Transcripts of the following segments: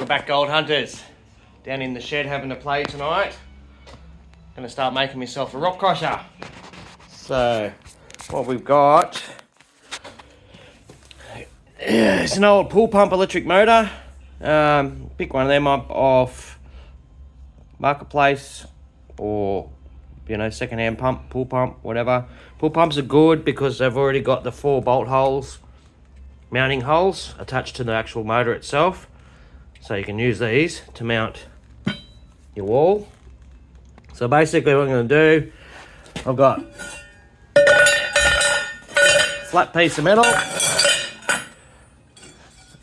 Welcome back, gold hunters. Down in the shed having a play tonight. Gonna start making myself a rock crusher. So what we've got is an old pool pump electric motor. Pick one of them up off Marketplace or second-hand pump, pool pump, whatever. Pool pumps are good because they've already got the 4 bolt holes, mounting holes attached to the actual motor itself. So you can use these to mount your wall. So basically what I'm going to do, I've got a flat piece of metal,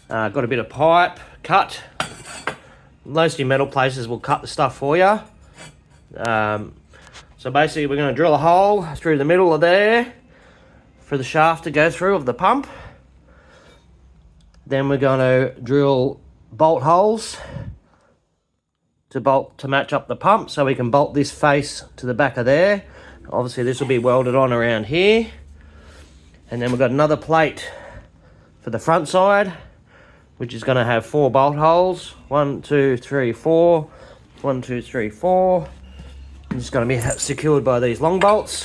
got a bit of pipe, cut. Most of your metal places will cut the stuff for you. So basically we're going to drill a hole through the middle of there for the shaft to go through of the pump. Then we're going to drill bolt holes to match up the pump, so we can bolt this face to the back of there. Obviously this will be welded on around here. And then we've got another plate for the front side, which is going to have 4 bolt holes. 1, 2, 3, 4. 1, 2, 3, 4. It's going to be secured by these long bolts.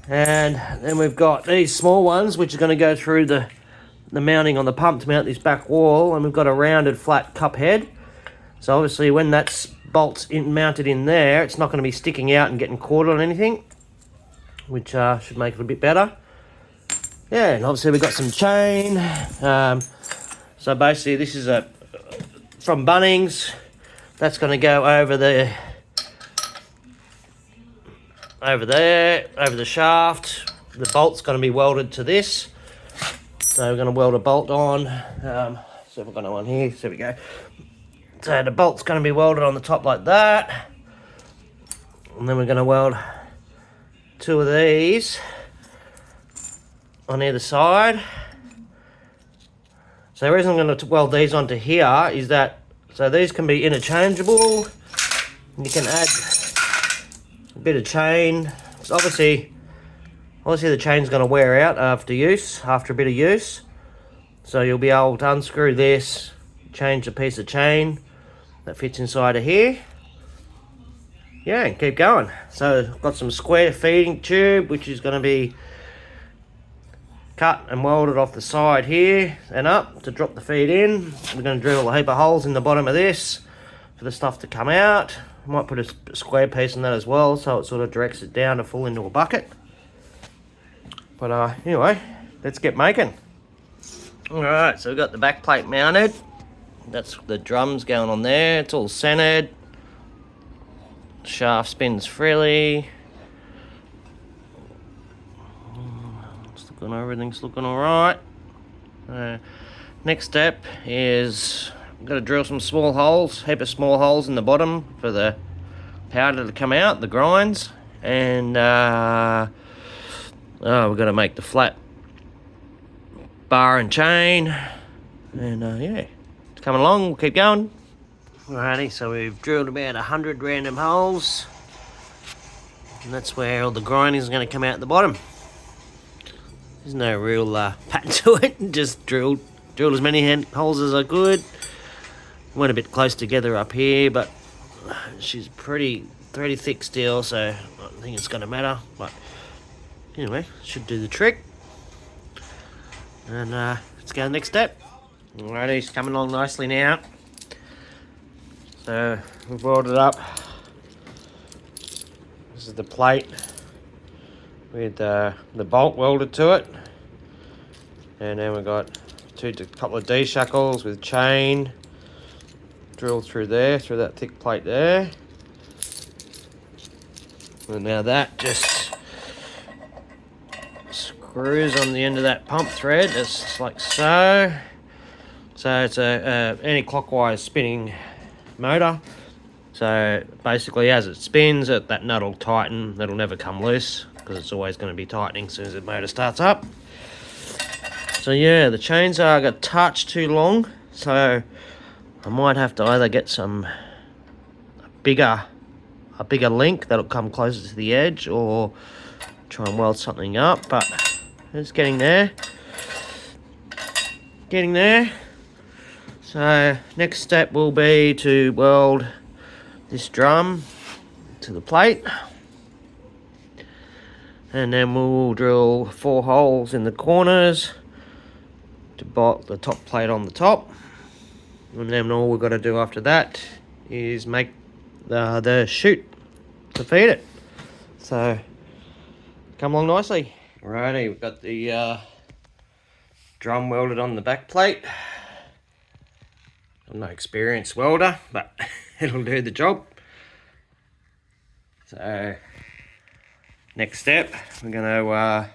And then we've got these small ones, which are going to go through the mounting on the pump to mount this back wall. And we've got a rounded flat cup head. So obviously when that's bolts mounted in there, it's not going to be sticking out and getting caught on anything, which should make it a bit better. Yeah, and obviously we've got some chain. So basically this is from Bunnings. That's going to go over there, over the shaft. The bolt's going to be welded to this. So we're going to weld a bolt on. So we've got one here. So there we go. So the bolt's going to be welded on the top like that. And then we're going to weld 2 of these on either side. So the reason I'm going to weld these onto here is that, so these can be interchangeable. You can add a bit of chain. So obviously the chain's going to wear out after a bit of use. So you'll be able to unscrew this, change a piece of chain that fits inside of here. Yeah, and keep going. So I've got some square feeding tube, which is going to be cut and welded off the side here and up to drop the feed in. We're going to drill a heap of holes in the bottom of this for the stuff to come out. I might put a square piece in that as well, so it sort of directs it down to fall into a bucket. But anyway, let's get making. Alright, so we've got the back plate mounted. That's the drums going on there. It's all centered. Shaft spins freely. Everything's looking alright. Next step is I've got to drill some small holes, heap of small holes in the bottom for the powder to come out, the grinds. And we've got to make the flat bar and chain. And yeah, it's coming along, we'll keep going. Alrighty, so we've drilled about 100 random holes. And that's where all the grinding is going to come out at the bottom. There's no real pattern to it. Just drilled as many holes as I could. Went a bit close together up here, but she's pretty thick still, so I don't think it's going to matter. But anyway, should do the trick. And let's go to the next step. Alrighty, it's coming along nicely now. So we've welded up. This is the plate with the bolt welded to it. And then we've got a couple of D-shackles with chain drilled through that thick plate there. And now that just screws on the end of that pump thread, just like so. So it's a anti-clockwise spinning motor. So basically as it spins, that nut will tighten. That'll never come loose because it's always going to be tightening as soon as the motor starts up. So yeah, the chains are a touch too long, so I might have to either get a bigger link that'll come closer to the edge, or try and weld something up. But it's getting there. So next step will be to weld this drum to the plate, and then we'll drill 4 holes in the corners to bolt the top plate on the top, and then all we've got to do after that is make the chute to feed it. So come along nicely. Alrighty, we've got the drum welded on the back plate. I'm no experienced welder, but it'll do the job. So next step, we're going to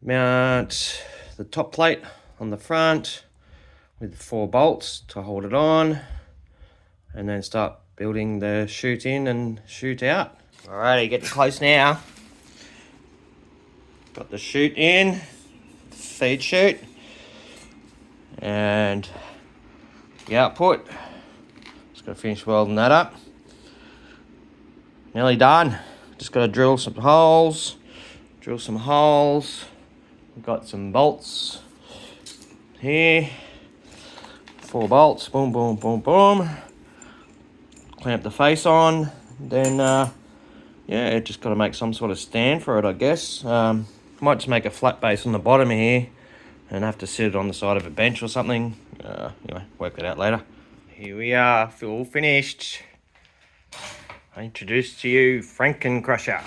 mount the top plate on the front with 4 bolts to hold it on, and then start building the chute in and chute out. Alrighty, getting close now. Got the chute in, feed chute, and the output. Just got to finish welding that up. Nearly done. Just got to drill some holes. We've got some bolts here. 4 bolts. Boom, boom, boom, boom. Clamp the face on. Then, yeah, just got to make some sort of stand for it, I guess. Might just make a flat base on the bottom here and have to sit it on the side of a bench or something. Anyway, work that out later. Here we are, all finished. I introduce to you Frankencrusher.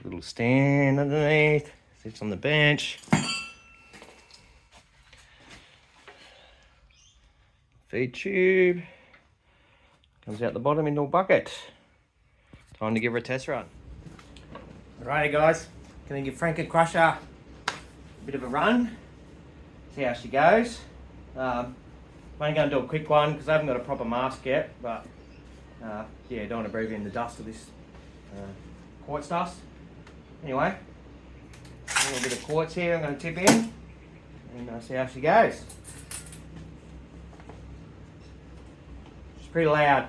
Little stand underneath, sits on the bench. Feed tube comes out the bottom into a bucket. Time to give her a test run. Alrighty guys, gonna give Frankencrusher a bit of a run, see how she goes. I'm only going to do a quick one because I haven't got a proper mask yet, but yeah, don't want to breathe in the dust of this quartz dust. Anyway, a little bit of quartz here I'm going to tip in and see how she goes. She's pretty loud.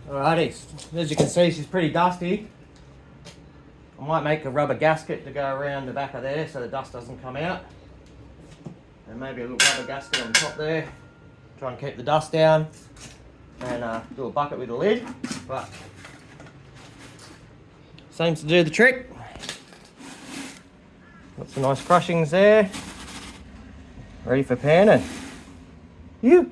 Alrighty, as you can see, she's pretty dusty. I might make a rubber gasket to go around the back of there so the dust doesn't come out. And maybe a little rubber gasket on top there. Try and keep the dust down. And do a bucket with a lid. But seems to do the trick. Got some nice crushings there. Ready for panning. You.